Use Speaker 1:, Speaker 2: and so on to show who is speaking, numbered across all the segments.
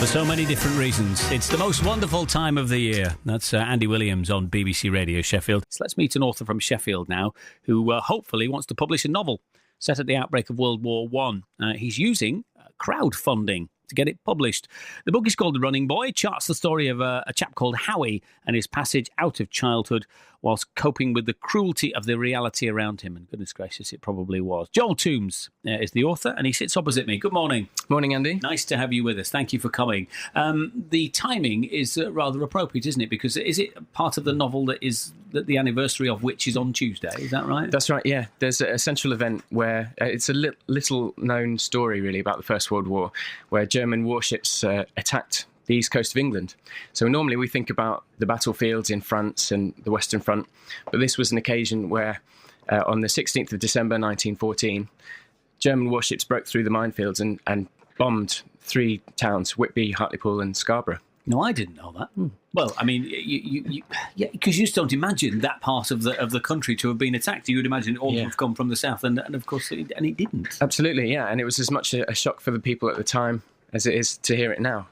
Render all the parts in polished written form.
Speaker 1: For so many different reasons. It's the most wonderful time of the year. That's Andy Williams on BBC Radio Sheffield. So let's meet an author from Sheffield now who hopefully wants to publish a novel set at the outbreak of World War One. He's using crowdfunding to get it published. The book is called The Running Boy. It charts the story of a chap called Howie and his passage out of childhood whilst coping with the cruelty of the reality around him. And goodness gracious, it probably was. Joel Toombs is the author, and he sits opposite me. Good morning.
Speaker 2: Morning, Andy.
Speaker 1: Nice to have you with us. Thank you for coming. The timing is rather appropriate, isn't it? Because is it part of the novel that the anniversary of which is on Tuesday? Is that right?
Speaker 2: That's right, yeah. There's a central event where it's a little-known story, really, about the First World War, where German warships attacked the east coast of England. So normally we think about the battlefields in France and the Western Front, but this was an occasion where on the 16th of December 1914, German warships broke through the minefields and bombed three towns, Whitby, Hartlepool and Scarborough.
Speaker 1: No, I didn't know that. Well, I mean, because you just don't imagine that part of the country to have been attacked. You would imagine it all would have come from the south, and of course, it didn't.
Speaker 2: Absolutely, yeah, and it was as much a shock for the people at the time as it is to hear it now.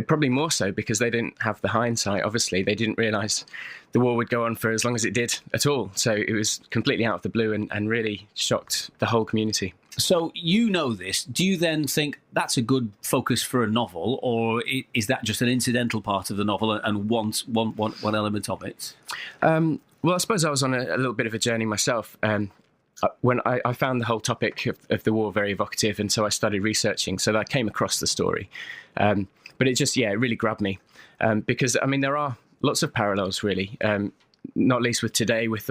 Speaker 2: Probably more so because they didn't have the hindsight, obviously. They didn't realise the war would go on for as long as it did at all. So it was completely out of the blue and really shocked the whole community.
Speaker 1: So you know this. Do you then think that's a good focus for a novel, or is that just an incidental part of the novel and one element of it?
Speaker 2: Well, I suppose I was on a little bit of a journey myself. When I found the whole topic of the war very evocative, and so I started researching, so that I came across the story. But it just, it really grabbed me. Because, I mean, there are lots of parallels, really, not least with today, with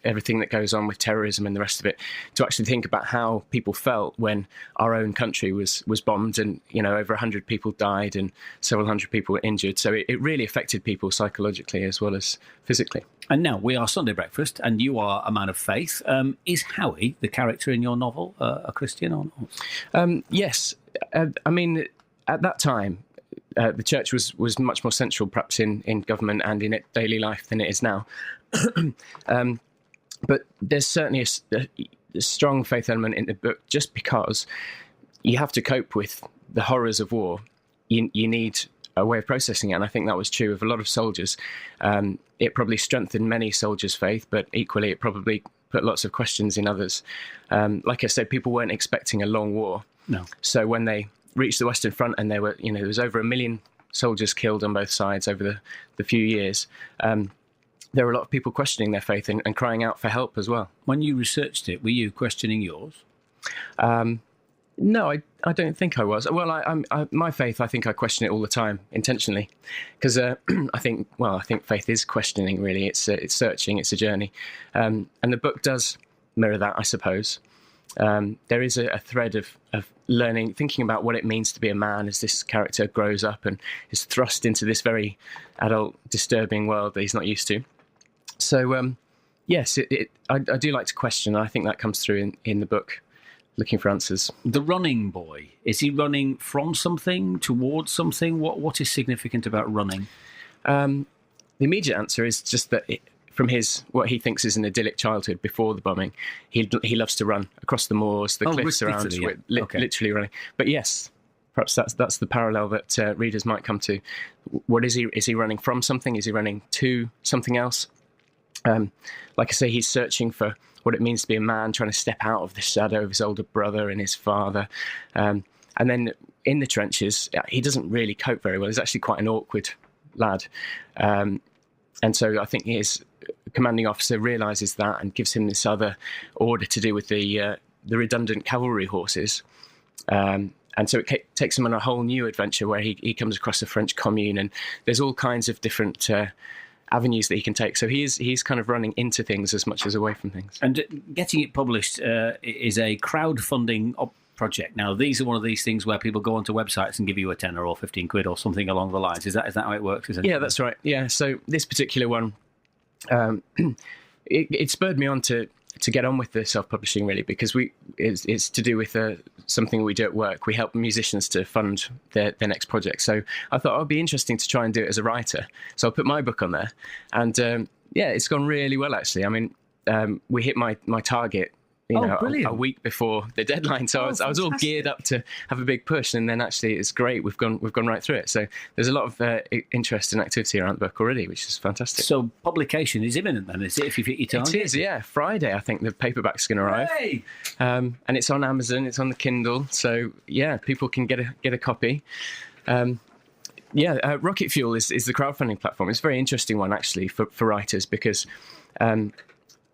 Speaker 2: everything that goes on with terrorism and the rest of it, to actually think about how people felt when our own country was bombed and, over 100 people died and several hundred people were injured. So it really affected people psychologically as well as physically. And
Speaker 1: now we are Sunday Breakfast, and you are a man of faith. Is Howie, the character in your novel, a Christian or not?
Speaker 2: Yes. I mean, at that time, the church was much more central, perhaps, in government and in daily life than it is now. But there's certainly a strong faith element in the book, just because you have to cope with the horrors of war. You need a way of processing it, and I think that was true of a lot of soldiers. It probably strengthened many soldiers' faith, but equally it probably put lots of questions in others. Like I said, people weren't expecting a long war.
Speaker 1: No.
Speaker 2: So when they reached the Western Front and there was over 1 million soldiers killed on both sides over the few years, there were a lot of people questioning their faith and crying out for help as well.
Speaker 1: When you researched it, were you questioning yours?
Speaker 2: No, I don't think I was. Well, my faith, I think I question it all the time, intentionally, because I think faith is questioning, really. It's searching, it's a journey. And the book does mirror that, I suppose. There is a thread of learning, thinking about what it means to be a man as this character grows up and is thrust into this very adult, disturbing world that he's not used to. So, yes, I do like to question, and I think that comes through in the book, looking for answers.
Speaker 1: The running boy, is he running from something, towards something? What is significant about running?
Speaker 2: The immediate answer is just that from what he thinks is an idyllic childhood before the bombing, he loves to run across the moors, the cliffs around, literally running. But yes, perhaps that's the parallel that readers might come to. What is he? Is he running from something? Is he running to something else? Like I say, he's searching for what it means to be a man, trying to step out of the shadow of his older brother and his father. And then in the trenches, he doesn't really cope very well. He's actually quite an awkward lad. And so I think his commanding officer realises that and gives him this other order to do with the redundant cavalry horses. And so it takes him on a whole new adventure where he comes across the French Commune, and there's all kinds of different avenues that he can take. So he's kind of running into things as much as away from things.
Speaker 1: And getting it published is a crowdfunding project. Now, these are one of these things where people go onto websites and give you a tenner or 15 quid or something along the lines. Is that how it works?
Speaker 2: Yeah, that's right. Yeah, so this particular one, it spurred me on to get on with the self-publishing, really, because it's to do with something we do at work. We help musicians to fund their next project. So I thought it would be interesting to try and do it as a writer. So I'll put my book on there. And it's gone really well, actually. I mean, we hit my target a week before the deadline. So I was all geared up to have a big push, and then actually it's great. We've gone right through it. So there's a lot of interest and activity around the book already, which is fantastic.
Speaker 1: So publication is imminent then, is it? If you hit your target?
Speaker 2: It is, yeah. Friday, I think the paperback's going to arrive.
Speaker 1: Hey!
Speaker 2: And it's on Amazon. It's on the Kindle. So yeah, people can get a copy. Rocket Fuel is the crowdfunding platform. It's a very interesting one, actually, for writers, because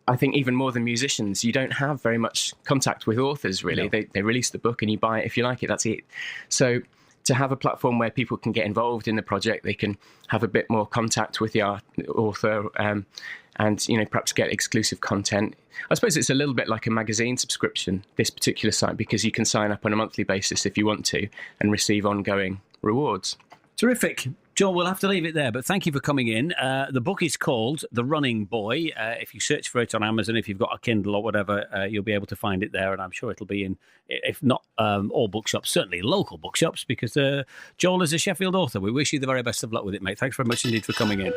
Speaker 2: I think even more than musicians, you don't have very much contact with authors, really. No. They release the book and you buy it. If you like it, that's it. So to have a platform where people can get involved in the project, they can have a bit more contact with the author and, perhaps get exclusive content. I suppose it's a little bit like a magazine subscription, this particular site, because you can sign up on a monthly basis if you want to and receive ongoing rewards.
Speaker 1: Terrific. Joel, we'll have to leave it there, but thank you for coming in. The book is called The Running Boy. If you search for it on Amazon, if you've got a Kindle or whatever, you'll be able to find it there, and I'm sure it'll be in, if not all bookshops, certainly local bookshops, because Joel is a Sheffield author. We wish you the very best of luck with it, mate. Thanks very much indeed for coming in.